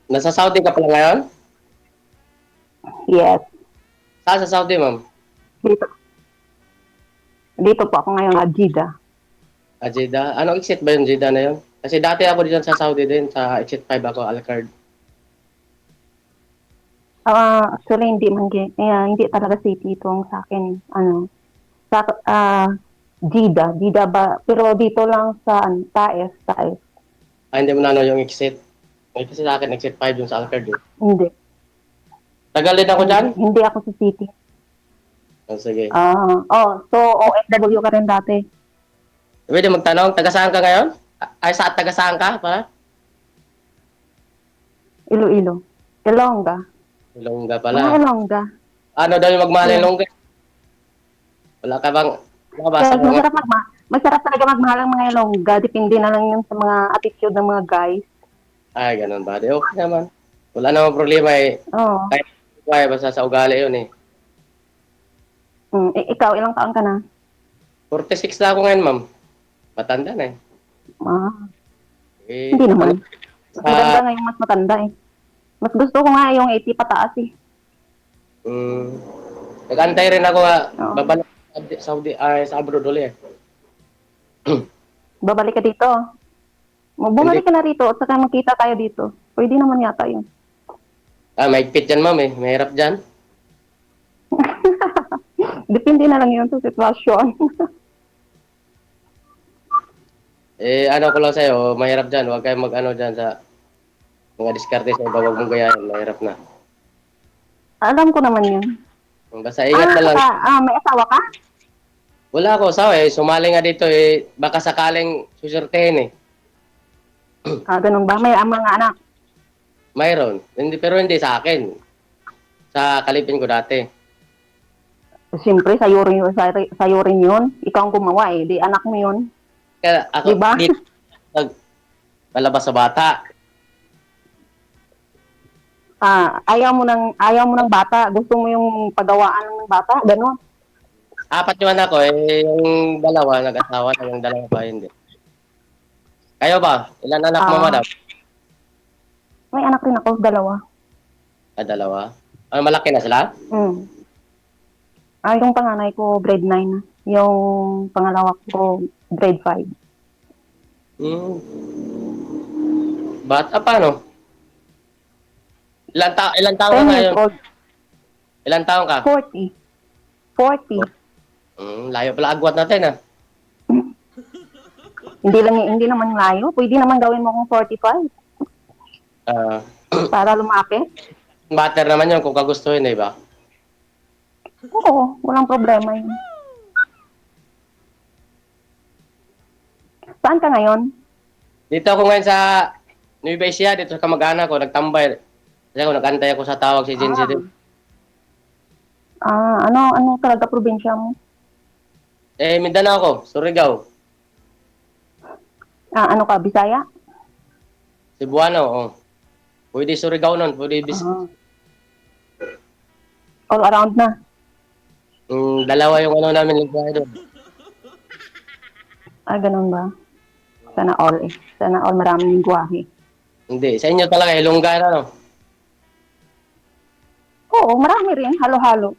Nasa Saudi ka pala ngayon? Yes. Saan sa Saudi, ma'am? Dito, dito po ako ngayon at Jeddah. Jeddah? Anong exit ba yung Jeddah na yun? Kasi dati ako dyan sa Saudi din, sa exit 5 ako, Alcard. Actually, hindi talaga city itong sa akin. Sa, Jeddah ba? Pero dito lang sa, Taes. Hindi mo na ano yung exit. Kasi sa akin, exit 5 yung sa Alcard. Eh. Hindi, Tagal din ako dyan? hindi ako sa city. Oh, sige. So OFW ka rin dati. Pwede magtanong, taga saan ka ngayon? Ay, sa taga saan ka pa? Iloilo. Ilongga. Ilongga pala. Mga Ilongga. Ano daw yung magmahal ng Yes. Ilongga? Wala ka bang nakabasa Yes, mo nga? masarap talaga magmahal ang mga Ilongga. Depende na lang yun sa mga attitude ng mga guys. Ay, ganun ba? Di okay naman. Wala namang problema eh. Oo. Kahit ay, basta sa ugali yun eh. Ikaw, ilang taon ka na? 46 na ako ngayon, ma'am. Matanda na eh. Ah, Eh, hindi ano, naman. Mas maganda ngayon mas matanda eh. Mas gusto ko nga yung 80 pataas eh. mm, nag-antay rin ako nga, Oo. babalik sa Saudi, ay, sa abroad ulit eh. Babalik ka dito. Hindi, Bumalik ka na rito at saka magkita tayo dito. Pwede naman yata yun. mahigpit yan, ma'am eh. Mahirap dyan. Depende na lang yun sa sitwasyon. Eh, ano ko lang sa'yo, mahirap dyan. Huwag kayong mag-ano dyan sa mga diskarte sa iba. Huwag mong gayahin. Mahirap na. Alam ko naman yun. Basta ingat na lang. May asawa ka? Wala ako, sawa eh. Sumali nga dito eh. Baka sakaling susurtehin eh. Ganun ba? May mga anak. Mayroon. Hindi, pero hindi sa akin. Sa kalipin ko dati. Siyempre, sa'yo rin yun. Ikaw ang gumawa eh. Di anak mo yun. Kaya ako, Di ba? dito, palabas sa bata. Ayaw mo ng bata. Gusto mo yung pagawaan ng bata. Ganun. Apat yung anak ko eh. Yung dalawa, nag-asawa na. Yung dalawa pa, hindi. Kayo ba? Ilan anak mo, Ah, madam? may anak rin ako. Dalawa. Dalawa. Ano, malaki na sila? Mm. Yung panganay ko, grade 9 na. Yung pangalawa ko, grade 5. Hmm. Bata pa, no? Ilan taon ka 10 years ngayon? old. Ilan taon ka? 40. 40. Layo pala agwat natin, ah. Hindi naman layo. Pwede naman gawin mo kung 45 Ah, para lumapit. matter naman yun kung kagustuhin, eh, ba? Oo, walang problema yun. Saan ka ngayon? Dito ako ngayon sa Nueva Ecija, dito sa kamag-anak ko, nagtambay. Kasi ako, nag-antay ako sa tawag si Jinsi Ah, din. ano talaga probinsya mo? Eh, Mindanao ako, Surigao, Ano ka, Bisaya? Cebuano, oh. Pwede Surigao nun, pwede Ah, all around na. dalawa yung ano namin lingwahe doon. Ganun ba? Sana all eh. Sana all maraming lingwahe. Hindi, sa inyo talaga, Ilongga na, no? Oo, marami rin. Halo-halo.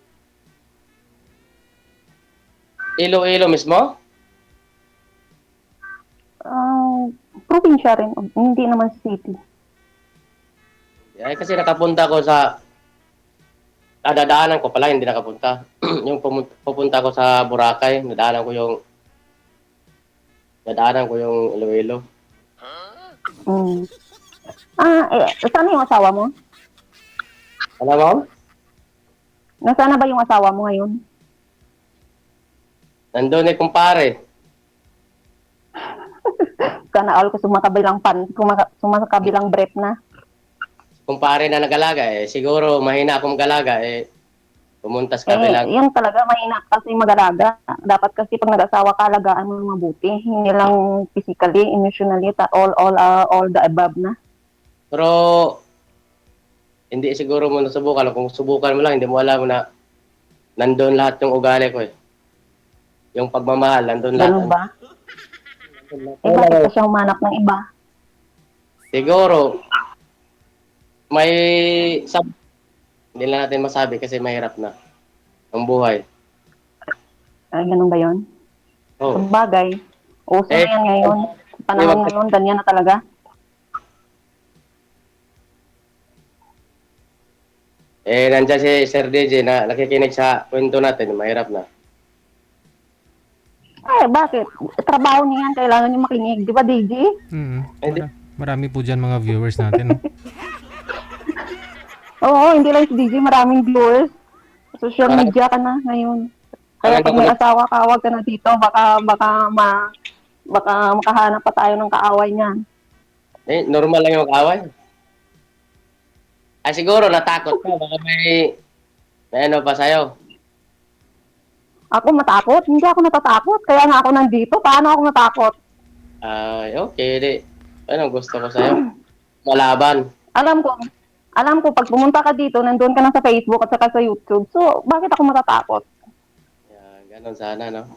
Iloilo mismo? Ah, probinsya rin. Hindi naman city. Ay, kasi nakapunta ko sa, dadaanan ko pala, hindi nakapunta. Yung pupunta ko sa Boracay, nadaanan ko yung Iloilo. Mm. Saan yung asawa mo? Alam mo? Nasaan na ba yung asawa mo ngayon? Nandun eh, kumpare. Sana all ko sumakabilang breath na. Kumpare na nag-alaga eh. Siguro mahina akong mag-alaga eh. Pumunta sa kabilang. Yung talaga mahina kasi mag-alaga. Dapat kasi pag nag-asawa ka, alagaan mo ng mabuti. Hindi lang physically, emotionally, all the above na. Pero hindi siguro mo nasubukan. Kung subukan mo lang, hindi mo alam na nandun lahat yung ugali ko eh. Yung pagmamahal, nandun Ganun lahat. ba? Bakit ka siya humanap ng iba? Siguro, may hindi lang natin masabi kasi mahirap na ang buhay. Ay, ganun ba yun? Oh. Sabagay, uso Eh, na yan ngayon. Sa panahon ngayon, ganyan na talaga. nandiyan si Sir DJ na nakikinig sa kwento natin, mahirap na. Bakit? Trabaho niya yan, kailangan niyo makinig. Di ba, DJ? Hindi. Marami po dyan mga viewers natin. No? Oo, hindi lang si DJ, maraming viewers. Social Parang, media ka na ngayon. Kaya parang pag ako may na, asawa ka, huwag ka na dito. Baka makahanap pa tayo ng kaaway niyan. normal lang yung mag-away. Siguro natakot ka, baka may ano pa sa'yo. Ako matakot? Hindi ako natatakot. Kaya nga ako nandito. Paano ako matakot? Okay, di. Ano gusto ko sa'yo? Malaban. Alam ko, pag pumunta ka dito, nandun ka na sa Facebook at saka sa YouTube. So, bakit ako matatakot? Yan, ganun sana, no?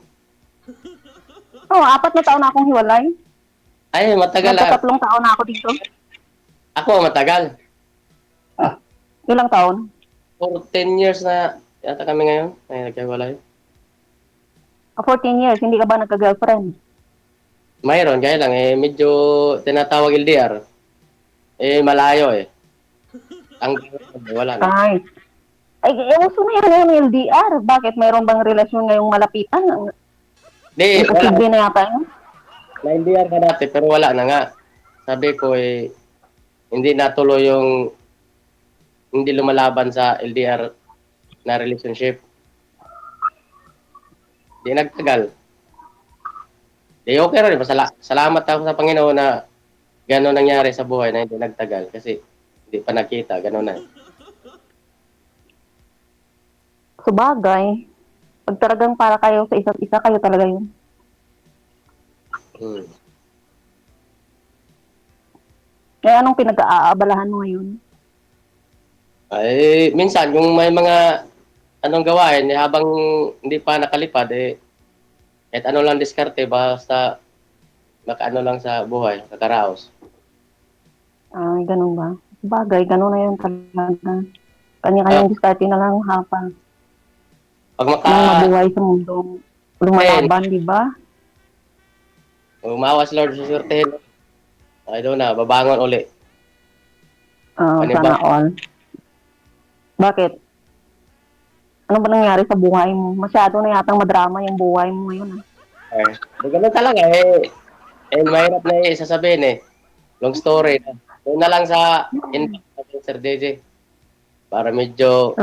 Oo, 4 na taon na akong hiwalay. Ay, matagal ah. 3 taon na ako dito. Ako, matagal. Ilang taon? For 10 years na yata kami ngayon. Ay, nagkahiwalay. 14 years, hindi ka ba nagka-girlfriend? Mayroon, kaya lang, medyo tinatawag LDR. Malayo eh. Ang wala na. Ay, uso na yan ngayon yung LDR. Bakit? Mayroon bang relasyon ngayong malapitan? Di, wala. Imposible na yata yun. Na-LDR ka dati, pero wala na nga. Sabi ko hindi natuloy yung hindi lumalaban sa LDR na relationship. Di nagtagal. Di okay rin. Salamat ako sa Panginoon na gano'n nangyari sa buhay na hindi nagtagal. Kasi hindi pa nakita. Gano'n na. Sabagay, pag talagang para kayo sa isa't isa, kayo talaga yun. Kaya anong pinag-aabalahan mo ngayon? Minsan, kung may mga anong gawain, habang hindi pa nakalipad, kahit ano lang diskarte, basta makaano lang sa buhay, kakaraos. Ay, ganun ba? Sabagay, ganun na yun talaga. Kanya-kanyang diskarte na lang hapa. Pag Nang mabuhay sa mundo, lumalaban, di ba? umawas Lord, susurtehin. I don't know, babangon uli. Sana all. Bakit? Ano ba nangyari sa buhay mo? Masyado na yatang madrama yung buhay mo ngayon. Ganun talaga mahirap na sasabihin long story. Doon na lang sa Sir DJ. Para medyo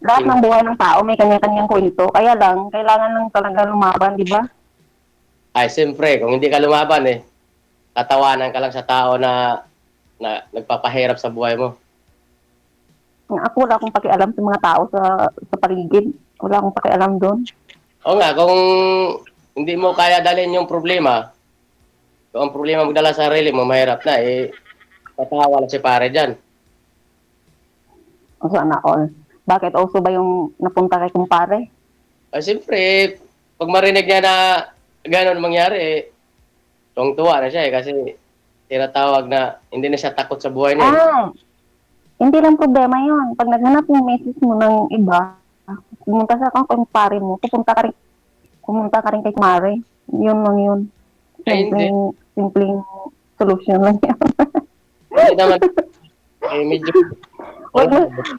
Lahat ng buhay ng tao may kanya-kanyang kwento. Kaya lang, kailangan lang talaga lumaban, di ba? siyempre, kung hindi ka lumaban tatawanan ka lang sa tao na nagpapahirap sa buhay mo. Ako wala akong pakialam sa mga tao sa paligid. Wala akong pakialam doon. Oo nga, kung hindi mo kaya dalhin yung problema, kung ang problema magdala sa sarili mo, mahirap na, tatawa lang si pare dyan. Sana all. Bakit? Also ba yung napunta kay kumpare? Siyempre, pag marinig niya na gano'n mangyari, tuwang-tuwa na siya kasi tinatawag na hindi na siya takot sa buhay niya. Hindi lang problema yun. Pag naghanap yung message mo ng iba, pumunta sa kumpare mo, pumunta ka rin kay kumare. Yun lang yun. Simpleng solution lang yan. Hindi naman, medyo...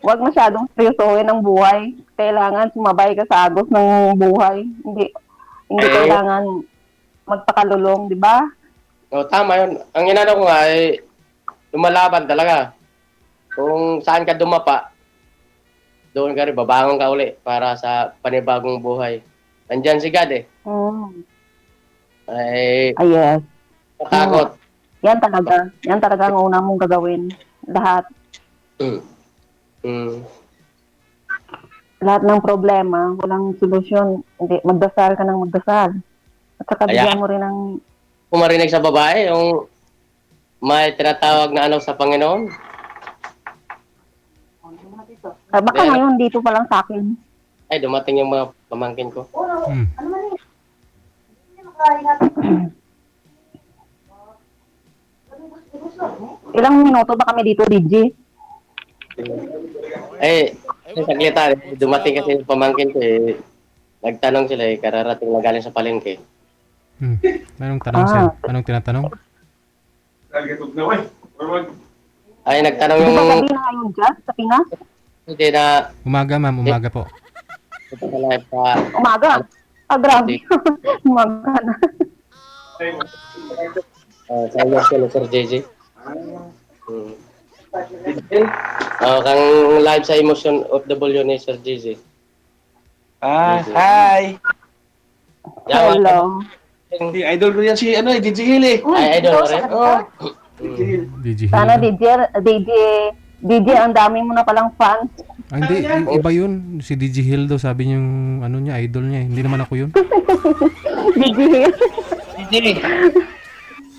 Wag masyadong seryosohin ang buhay. Kailangan sumabay ka sa agos ng buhay. Hindi kailangan magpakalulong, di ba? Tama yun. Ang inano ko nga lumalaban talaga. Kung saan ka dumapa, doon ka rin, babangon ka uli para sa panibagong buhay. Nandyan si God Yes. Matakot. Yan talaga ang una mong gagawin. Lahat ng problema, walang solusyon. Hindi, magdasal ka ng magdasal. At saka bigyan mo rin ng... Kung marinig sa babae, yung may tinatawag na sa Panginoon. Baka ngayon, dito pa lang sa akin. Dumating yung mga pamangkin ko. Ano man yun? Ilang minuto ba kami dito, DJ? Eh, saglitan, dumating kasi yung pamangkin ko eh. Nagtanong sila eh, kararating na galing sa palengke. Anong tanong, sir? Ah, Anong tinatanong? Ay, nagtanong di yung ba gabi na ngayon dyan sa Pinas? hindi na Umaga, ma'am. Umaga po. sa live pa. Umaga. Ah, grabe. Umaga na. Sa iyo ko Sir JJ. Hmm. Kang live sa Emotion of the W ni Sir JJ. Hi! Yawa Hello. Si idol ko yan si DJ Hill eh. Ay, idol rin. Oh. DJ Sana Hill. DJ, ang dami mo na palang fans. Ah, hindi. Iba yun. Si DJ Hill daw. Sabi niya yung ano niya, idol niya. Hindi naman ako yun. DJ, JJ.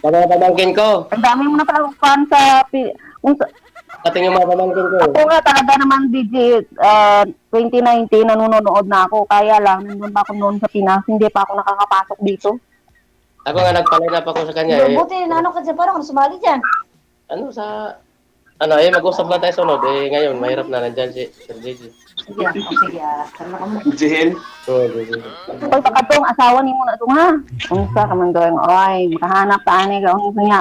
Mga pamangkin ko. ang dami mo na palang fans sa... Ating yung mga pamangkin ko. Ako nga talaga naman, DJ, 2019, nanonood na ako. Kaya lang, nandun pa ako noon sa Pinas. Hindi pa ako nakakapasok dito. Ako nga nagpaline up ako sa kanya eh. Buti na ano ka dyan, parang sumali dyan. Ano sa... Ano mag-usap lang tayo sunod. Ngayon, mahirap na nandyan si Sir JJ. Sige, sige. Karna ka mo. DJ Hill. Oo, JJ. Pag pakatong asawa ni mo na ito nga. Unsa ka man doon, oy, makahanap ta ani ka unsa nga.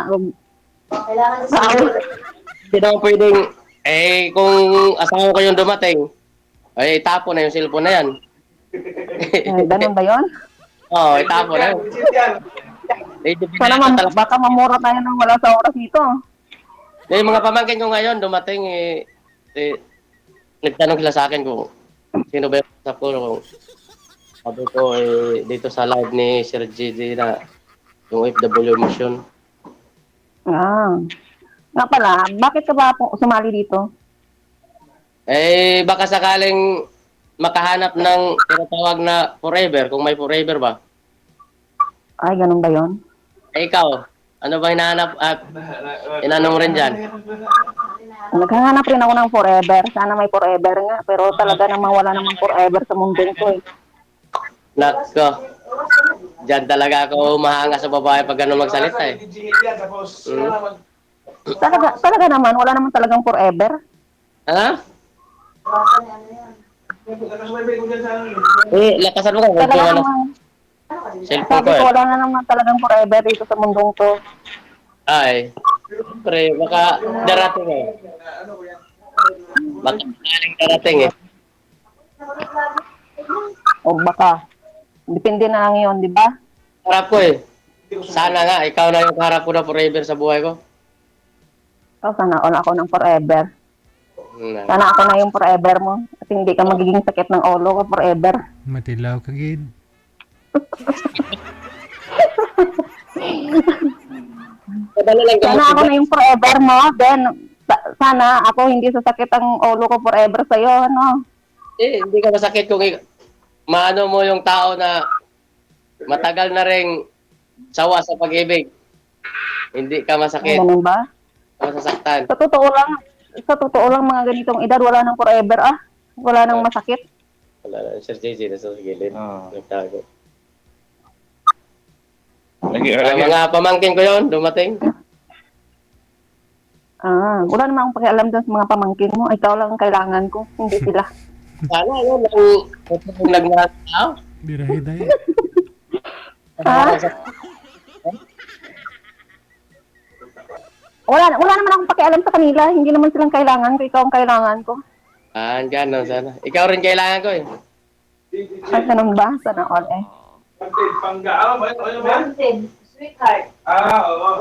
Kailangan sa Hindi naman pwedeng... kung asawa ko yung dumating, ay tapo na yung cellphone na yan. Ganun ba 'yon? Oo, tapo na yun. Sana baka mamura tayo ng wala sa oras dito. Yung mga pamangkin ko ngayon, dumating nagtanong sila sa akin kung sino ba yung sa ko. Sabi ko, dito sa live ni Sir JJ na yung FW Motion. Ah. Nga pala, bakit ka ba sumali dito? Baka sakaling makahanap ng tinatawag na forever, kung may forever ba. Ay, ganun ba 'yon? Ikaw, ano ba hinahanap at inanong rin dyan? Naghahanap rin ako ng forever. Sana may forever nga. Pero talaga namang wala namang forever sa mundong ko eh. Nako, dyan talaga ako mahanga sa babae pag gano'n magsalita eh. DJ Hill yan. Tapos, Talaga naman, wala naman talagang forever. Ha? nakasumabay ko dyan sa ano. Lakasan mo ka. Talaga Kung ano, naman, cellphone sabi ko ko, eh. wala na naman talagang forever dito sa mundong to. Ay, pre, baka darating eh. Baka sakaling darating eh. O baka, depende na lang yun, di ba? Harap ko eh. Sana nga, ikaw na yung harap ko na forever sa buhay ko. So, sana all ako ng forever. Hmm. Sana ako na yung forever mo. At hindi ka magiging sakit ng ulo ko forever. Matilaw ka, gid. Madali lang Sana ako na yung forever mo. Then, sana ako hindi sasakit ang ulo ko forever sa'yo, ano? hindi ka masakit kung maano mo yung tao na matagal na ring sawa sa pag-ibig. Hindi ka masakit, Ganun ba? masasaktan. Sa totoo lang mga ganitong edad, wala nang forever ah. Wala nang masakit. Wala na, Sir JJ na sa gilid. Nagtago. Mga pamangkin ko yon dumating. Ah, wala namang akong pakialam doon sa mga pamangkin mo. Ikaw lang ang kailangan ko, hindi sila. Sana yun, ang nagmahal sa tao. Birahe dahil. Ha? Wala naman akong pakialam sa kanila. Hindi naman silang kailangan ko. Ikaw ang kailangan ko. Gano'n sana. Ikaw rin kailangan ko eh. Ay, ganun ba? Sana all eh. Panggaan ba? Ano ba? Wanted, sweetheart. Oo.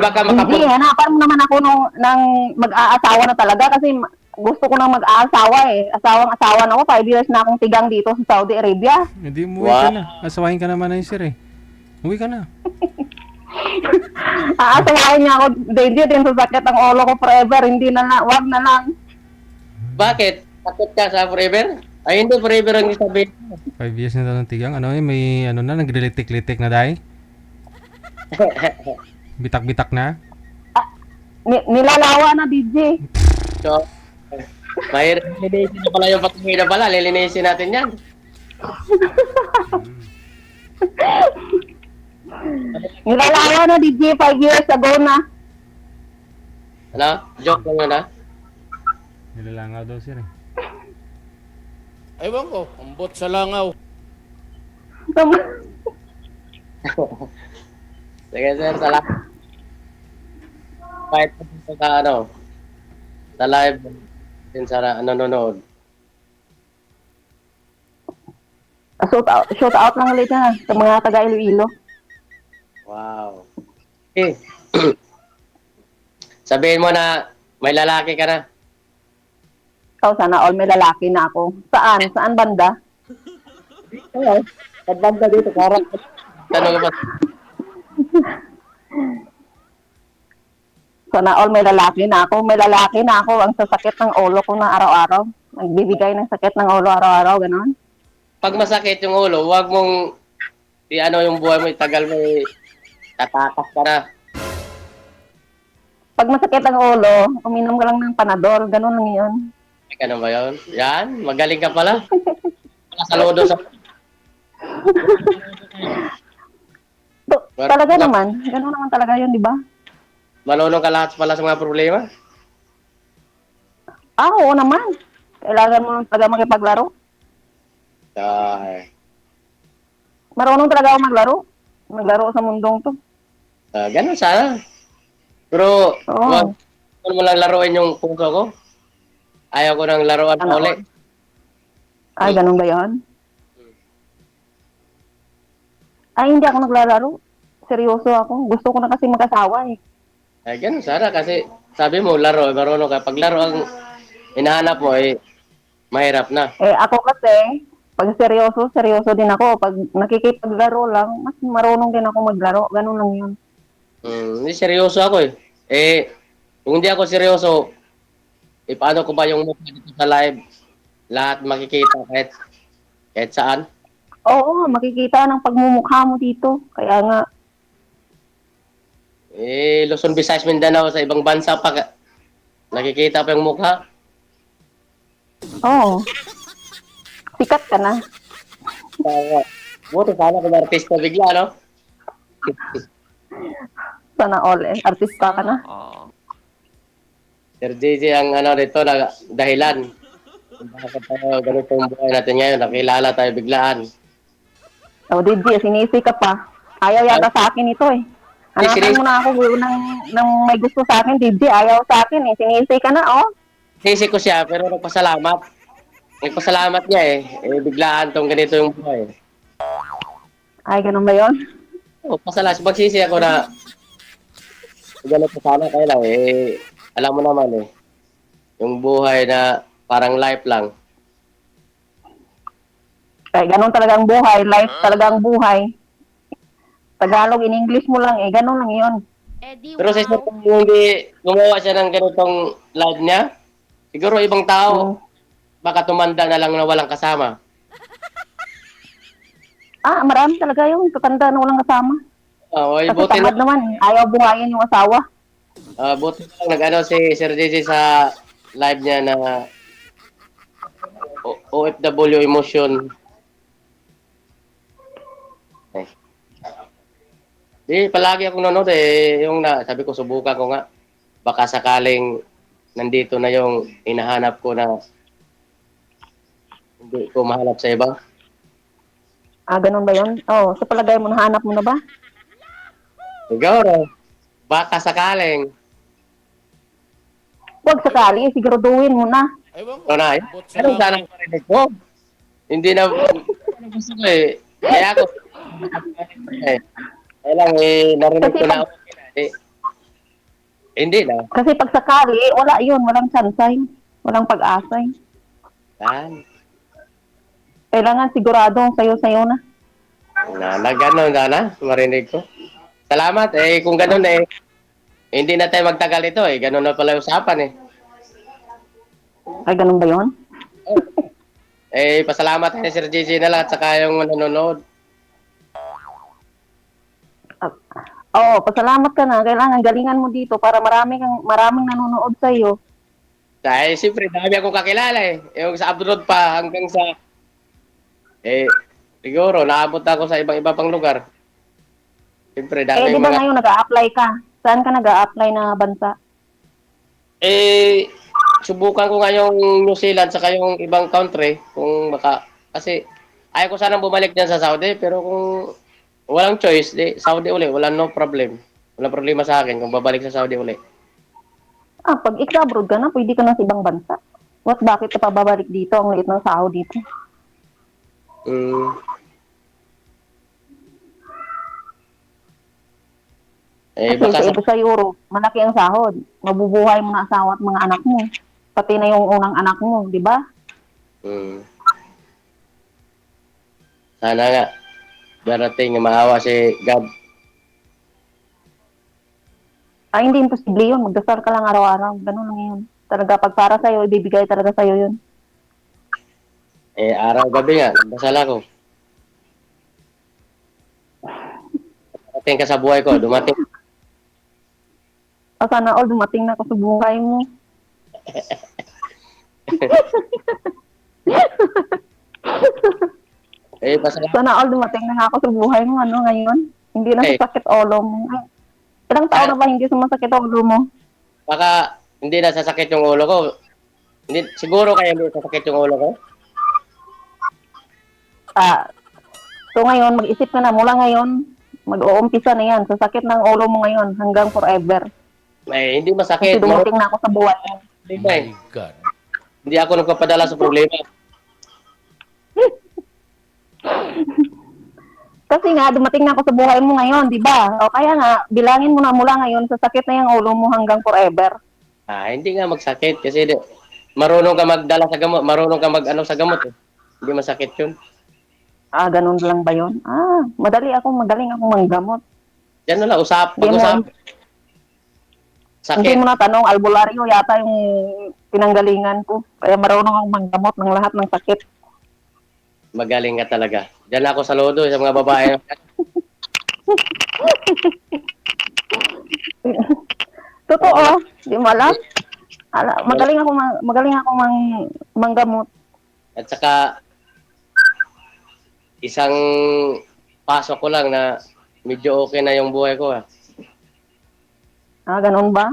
Baka Hindi, makapag... hanapan mo naman ako nang mag-aasawa na talaga kasi gusto ko nang mag-aasawa eh. Asawang-asawa na ako. 5 years na akong tigang dito sa Saudi Arabia. Hindi, umuwi ka na. Asawahin ka naman na yun, sir eh. Umuwi ka na. Aasawahin niya ako, Daisy, din sa sakit ang ulo ko forever. Hindi na lang, wag na lang. Bakit? Takot ka sa forever? Ay, hindi forever ang isabihin. 5 years na tayo ng tigang. Ano eh, may ano na, naglilitik-litik na dahil. Bitak-bitak na. Nilalawa na, DJ. So, mahirap lilinisin na pala yung pagkakita pala. Lilinisin natin yan. Nilalawa na, DJ, 5 years ago na. Ano? Joke lang yun, ha? Nilalangaw daw sir eh. Ewan ko, ambot sa langaw. Sige, sir, salamat. Kahit sa ano, sa live din sa nanonood. Shout out lang ulit na sa mga taga Iloilo. Wow. Okay. Sabihin mo na may lalaki ka na. Ikaw sana all may lalaki na ako. Saan? Saan banda? Hello. Pagbanda dito, parang tanong ko pa. Sana all may lalaki na ako. May lalaki na ako. Ang sasakit ng ulo ko na araw-araw. Nagbibigay ng sakit ng ulo araw-araw. Ganon. Pag masakit yung ulo, huwag mong ano yung buhay mo, itagal mo, tatakas ka na. Pag masakit ang ulo, uminom ka lang ng Panadol. Ganon lang yun. Ano ba yun? Yan, magaling ka pala. Wala saludo sa... Talaga naman. Ganon naman talaga yun, di ba? Malunong ka lahat pala sa mga problema. Oo naman. Kailangan mo talaga makipaglaro. Ay, Marunong talaga ako maglaro. Maglaro sa mundong to. ganun sana. Pero, Oo. huwag mo lang laruin yung puso ko. Ayaw ko nang laruan Ano? pa uli. Ay, ganun ba yun? Ay, hindi ako naglalaro. Seryoso ako. Gusto ko na kasi mag-asawa eh. Ay, ganun sana kasi sabi mo, laro, marunong ka. Pag laro ang hinahanap mo, mahirap na. Eh, ako kasi, pag seryoso, seryoso din ako. Pag nakikipaglaro lang, mas marunong din ako maglaro. Ganun lang yun. Hindi seryoso ako eh. Kung hindi ako seryoso, paano ko ba yung mukha dito sa live? Lahat makikita kahit saan. Oo, makikita ng pagmumukha mo dito. Kaya nga, Luzon, Visayas, Mindanao, sa ibang bansa pa, nakikita pa yung mukha. oo. Sikat ka na. Buti sana kung artista bigla, no? Sana all eh. Artista ka na. Sir JJ ang dito na dahilan. Kung bakit tayo ganito yung buhay natin ngayon, nakilala tayo biglaan. O, DJ, sinisi ka pa. Ayaw yata sa akin ito eh. Hanapan mo na ako ng may gusto sa akin, DJ. Ayaw sa akin eh. Sinisi ka na, oh. Sisi ko siya, pero nagpasalamat. Nagpasalamat niya eh. Biglaan tong ganito yung buhay. Ay, ganun ba yun? Pasalamat. Magsisi ako na ganito sana kaya lang alam mo naman yung buhay na parang life lang. Ay, ganun talaga ang buhay. Life talaga ang buhay. Tagalog in English mo lang eh. Ganun lang yun. Pero sa isang kung hindi gumawa siya ng ganitong live niya, siguro ibang tao, baka tumanda na lang na walang kasama. Marami talaga yung tutanda na walang kasama. Kasi Kasi tamad naman eh. Ayaw buhayin yung asawa. buti lang nag si Sir JJ sa live niya na OFW emotion. Palagi akong nanonood yung sabi ko subukan ko nga. Baka sakaling nandito na yung hinahanap ko na hindi ko mahanap sa iba. Ganun ba yun? Sa palagay mo, nahanap mo na ba? Siguro, baka sakaling. Huwag sakali, siguraduhin mo na. Ewan ko, Ito na, ambot sa anong langaw. sana parinig ko? Hindi na, gusto ko Kaya ako, kaya lang narinig ko na hindi na. Kasi pag sakali, wala yun. Walang sansay. Walang pag-asay. Yan. Kailangan sigurado sayo-sayo na. Na gano'n sana, marinig ko. Salamat. Kung gano'n hindi na tayo magtagal ito Gano'n na pala yung usapan Ay, ganun ba yun? Pasalamat kay Sir JJ na lang at saka yung nanonood. Pasalamat ka na. Kailangan galingan mo dito para maraming nanonood sa iyo. Dahil siyempre, dami akong kakilala Yung sa abroad pa hanggang sa siguro, naabot ako sa ibang pang lugar. Siyempre, dami Di ba ngayon nag-a-apply ka? Saan ka nag-a-apply na bansa? Eh, subukan ko nga yung New Zealand saka yung ibang country kung baka kasi ayaw ko sanang bumalik dyan sa Saudi pero kung walang choice, di Saudi uli, wala no problem. Walang problema sa akin kung babalik sa Saudi uli. Pag ika-abroad ka na, pwede ka na sa ibang bansa. Bakit ka pa babalik dito? Ang liit ng sahod dito. Mm. Eh, Kasi baka sa sa... iba sa Europe, malaki ang sahod. Mabubuhay mo na asawa at mga anak mo. Pati na yung unang anak mo, di ba? Mm. Sana nga, darating na maawa si God. Hindi imposible yun. Magdasal ka lang araw-araw. Ganun lang yun. Talaga, pag para sa'yo, ibibigay talaga sa'yo yun. Eh, araw-gabi nga, nagdasal ako. Dumating ka sa buhay ko, dumating. Sana all dumating na ako sa buhay mo. Eh, pasalamat. Sana all dumating na ako sa buhay mo. Ano ngayon? Hindi na Eh. sasakit ulo mo. Ay, ilang taon na ba hindi sumasakit ang ulo mo? Baka hindi na sasakit yung ulo ko. Hindi, siguro kaya hindi sasakit yung ulo ko. So ngayon, mag-isip ka na. Mula ngayon, mag-uumpisa na yan. Sasakit ng ulo mo ngayon hanggang forever. Eh, hindi Kasi masakit. dumating na ako sa buhay mo. Problema eh. My God. Hindi ako nagpapadala sa problema. Kasi nga, dumating na ako sa buhay mo ngayon, di ba? O kaya nga, bilangin mo na mula ngayon, sasakit na yung ulo mo hanggang forever. Hindi nga magsakit kasi marunong ka magdala sa gamot, marunong ka mag-ano sa gamot eh. Hindi masakit yun. Ganun lang ba yun? Magaling akong manggamot. Yan na lang, Hindi mo, pag-usap. hindi Sakit. mo na tanong, albularyo yata yung pinanggalingan ko. Kaya marunong akong manggamot ng lahat ng sakit. Magaling ka talaga. Diyan ako saludo sa mga babae. Totoo, di mo alam? Magaling ako manggamot. At saka, isang pasok ko lang na medyo okay na yung buhay ko. Ganun ba?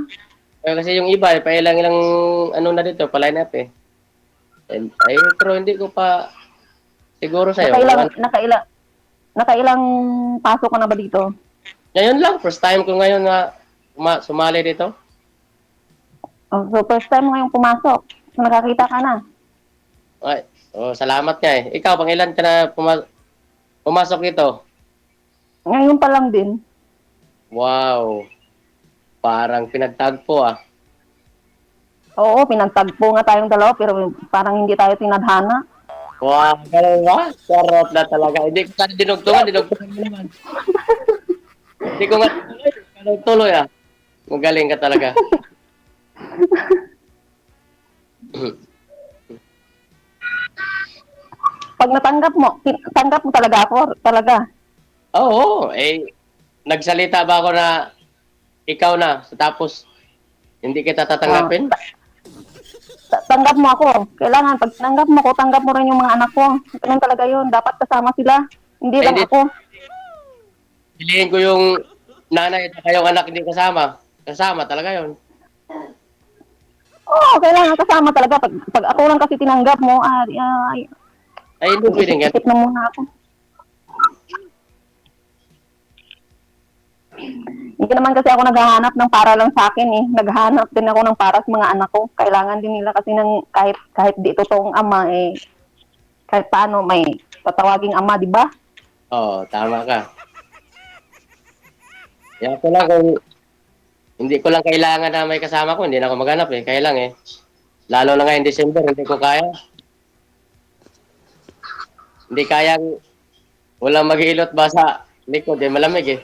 Kasi yung iba, pailang-ilang ano na dito, pa-line up eh. Pero hindi ko pa siguro sa'yo. Nakailang pasok ka na ba dito? Ngayon lang, first time ko ngayon na sumali dito. So, first time mo ngayong pumasok. Nakakita ka na. Salamat nga eh. Ikaw, pang ilan ka na pumasok dito? Ngayon pa lang din. Wow. Parang pinagtagpo ah. Oo, pinagtagpo nga tayong dalawa pero parang hindi tayo tinadhana. Wow, ganun ba? Sarap na talaga. Hindi ko sana dinugtungan mo naman. Hindi ko nga tuloy ah. Magaling ka talaga. Pag tanggap mo talaga ako, talaga. Oo, nagsalita ba ako na ikaw na, tapos hindi kita tatanggapin? Tanggap mo ako. Kailangan, pag tanggap mo ako, tanggap mo rin yung mga anak ko. Ganun talaga yun. Dapat kasama sila. Hindi lang ako. Piliin ko yung nanay at yung anak hindi kasama. Kasama talaga yun. Oo, kailangan kasama talaga. Pag ako lang kasi tinanggap mo, Hindi pwedeng yan. isip na muna ako. Hindi naman kasi ako naghahanap ng para lang sa akin eh. Naghahanap din ako ng para sa mga anak ko. Kailangan din nila kasi ng kahit di totoong ama eh. Kahit paano may tatawaging ama, di ba? Oo, tama ka. Yan ko lang kung hindi ko lang kailangan na may kasama ko, hindi na ako maghanap eh. Kaya lang eh. Lalo na ngayon December, hindi ko kaya. Hindi kayang walang mag-iilot ba sa likod eh, malamig eh.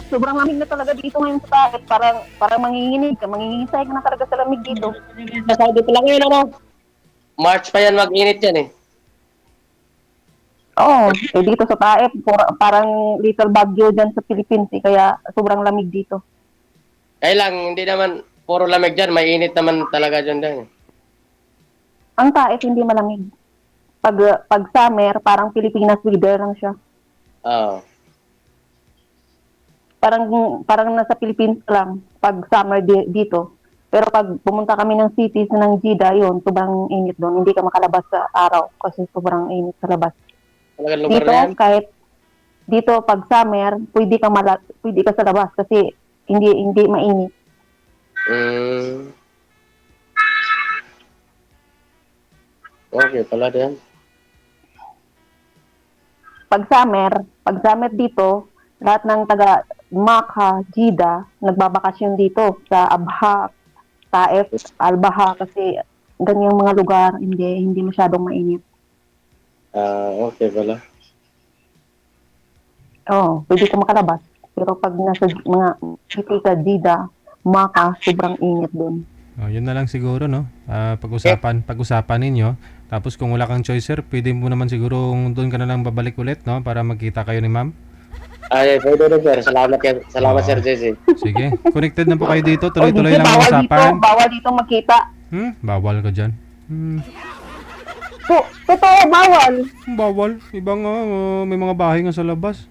Sobrang lamig na talaga dito ngayon sa taet. Parang manginginig ka. Mangingisay ka na talaga sa lamig dito. Sa Saudi pa lang yun, ano? March pa yan, mag-init yan eh. Oo, dito sa taet. Parang little bagyo dyan sa Philippines eh. Kaya sobrang lamig dito. Kaya lang, hindi naman puro lamig dyan, may init naman talaga dyan din. Ang taet hindi malamig. Pag summer, parang Pilipinas weather lang siya. Oo. parang nasa Philippines lang pag summer dito. Pero pag pumunta kami ng cities ng Jeddah, yun, sobrang init doon. Hindi ka makalabas sa araw kasi sobrang init sa labas. Talagang lugar Dito, na yan. kahit dito pag summer, pwede ka sa labas kasi hindi mainit. Mm. Okay pala din. Pag summer dito, lahat ng taga Makkah, Jeddah, nagbabakasyon dito sa Abha, Taif, Al-Baha kasi ganyang mga lugar hindi masyadong mainit. Okay pala. Oo, pwede ka makalabas. Pero pag nasa mga city sa Jeddah, Makkah, sobrang init doon. Oh, yun na lang siguro, no? Pag-usapan ninyo. Tapos kung wala kang choice, sir, pwede mo naman siguro doon ka na lang babalik ulit, no? Para magkita kayo ni ma'am. Ay, pwede rin sir. Salamat sir JC. Sige. Connected na po kayo dito. O, Tuloy-tuloy DJ, lang ang usapan. bawal dito magkita. Bawal ka dyan. Totoo, bawal. Bawal. Iba nga, may mga bahay nga sa labas.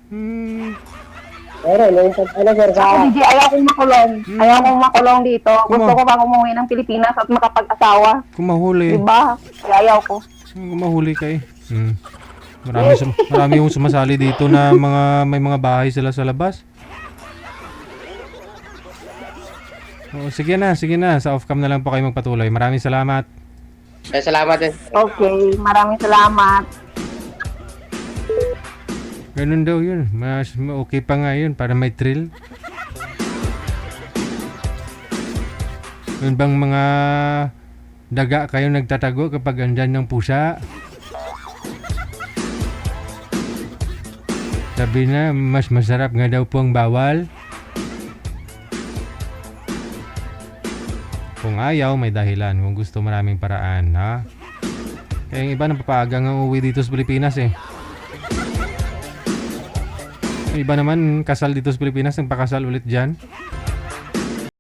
Pero, yung sir, Ako, DJ, ayaw kong makulong. Ayaw kong makulong dito. Gusto ko pang umuwi ng Pilipinas at makapag-asawa. Kung mahuli. Diba? Kaya ayaw ko. Kung mahuli ka eh. Marami yung sumasali dito na may mga bahay sila sa labas. Oh, sige na. Sa off-cam na lang po kayo magpatuloy. Maraming salamat. Ay, salamat din. Okay, maraming salamat. Ganun daw yun. Mas okay pa nga yun para may thrill. Yun bang mga daga kayo nagtatago kapag andyan ng pusa? Sabi na, mas masarap nga daw po ang bawal. Kung ayaw, may dahilan. Kung gusto, maraming paraan, ha? Kaya yung iba napapaagang ang uwi dito sa Pilipinas, eh. Yung iba naman, kasal dito sa Pilipinas, nagpakasal ulit dyan.